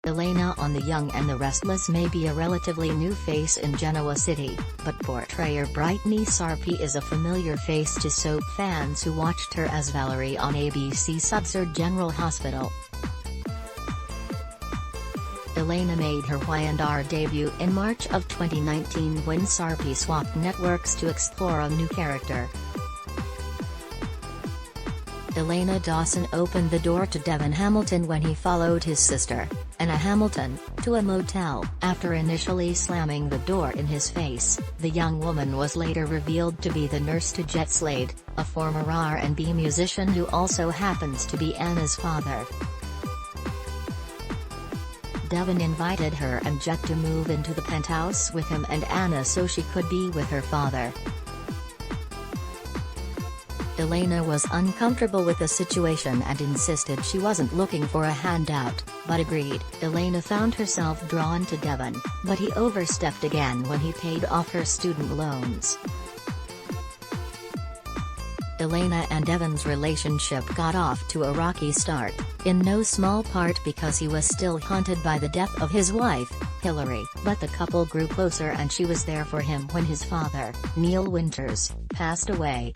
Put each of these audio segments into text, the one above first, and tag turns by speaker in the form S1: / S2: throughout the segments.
S1: Elena on The Young and the Restless may be a relatively new face in Genoa City, but portrayer Brittany Sarpi is a familiar face to soap fans who watched her as Valerie on ABC Subsur General Hospital. Elena made her Y&R debut in March of 2019 when Sarpi swapped networks to explore a new character. Elena Dawson opened the door to Devon Hamilton when he followed his sister, Anna Hamilton, to a motel. After initially slamming the door in his face, the young woman was later revealed to be the nurse to Jet Slade, a former R&B musician who also happens to be Anna's father. Devon invited her and Jet to move into the penthouse with him and Anna so she could be with her father. Elena was uncomfortable with the situation and insisted she wasn't looking for a handout, but agreed. Elena found herself drawn to Devon, but he overstepped again when he paid off her student loans. Elena and Devon's relationship got off to a rocky start, in no small part because he was still haunted by the death of his wife, Hillary. But the couple grew closer and she was there for him when his father, Neil Winters, passed away.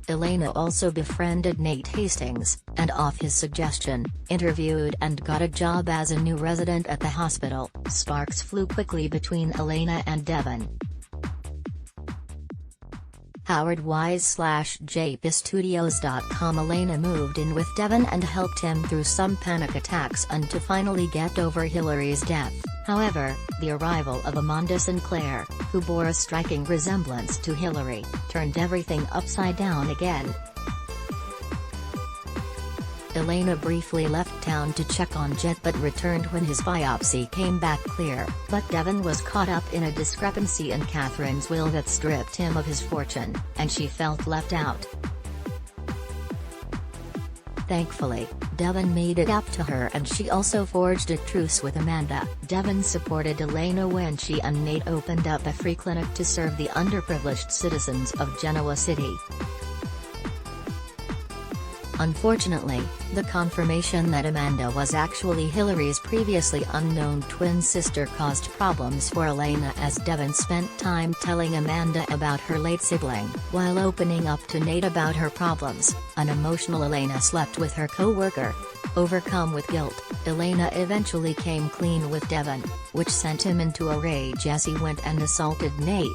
S1: Elena also befriended Nate Hastings, and off his suggestion, interviewed and got a job as a new resident at the hospital. Sparks flew quickly between Elena and Devon. Howard Wise/JPStudios.com. Elena moved in with Devon and helped him through some panic attacks and to finally get over Hillary's death. However, the arrival of Amanda Sinclair, who bore a striking resemblance to Hillary, turned everything upside down again. Elena briefly left town to check on Jet but returned when his biopsy came back clear, but Devon was caught up in a discrepancy in Catherine's will that stripped him of his fortune, and she felt left out. Thankfully, Devon made it up to her and she also forged a truce with Amanda. Devon supported Elena when she and Nate opened up a free clinic to serve the underprivileged citizens of Genoa City. Unfortunately, the confirmation that Amanda was actually Hillary's previously unknown twin sister caused problems for Elena as Devon spent time telling Amanda about her late sibling, while opening up to Nate about her problems. An emotional Elena slept with her co-worker. Overcome with guilt, Elena eventually came clean with Devon, which sent him into a rage as he went and assaulted Nate.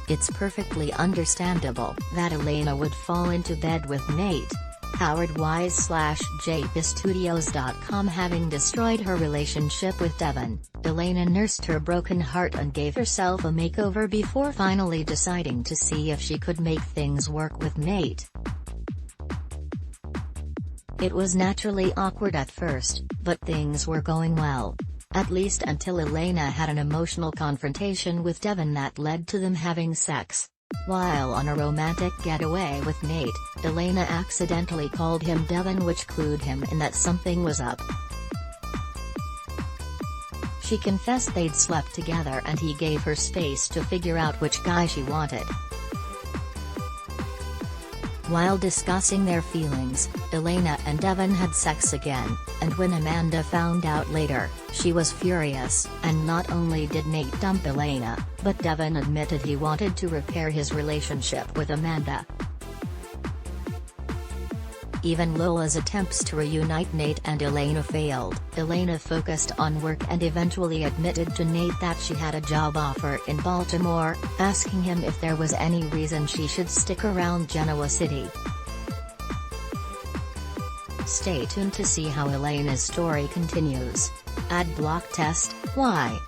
S1: It's perfectly understandable that Elena would fall into bed with Nate. Howard Wise/JPStudios.com. Having destroyed her relationship with Devon, Elena nursed her broken heart and gave herself a makeover before finally deciding to see if she could make things work with Nate. It was naturally awkward at first, but things were going well. At least until Elena had an emotional confrontation with Devon that led to them having sex. While on a romantic getaway with Nate, Elena accidentally called him Devon, which clued him in that something was up. She confessed they'd slept together and he gave her space to figure out which guy she wanted. While discussing their feelings, Elena and Devon had sex again, and when Amanda found out later, she was furious. And not only did Nate dump Elena, but Devon admitted he wanted to repair his relationship with Amanda. Even Lola's attempts to reunite Nate and Elena failed. Elena focused on work and eventually admitted to Nate that she had a job offer in Baltimore, asking him if there was any reason she should stick around Genoa City. Stay tuned to see how Elena's story continues. Ad block test: why?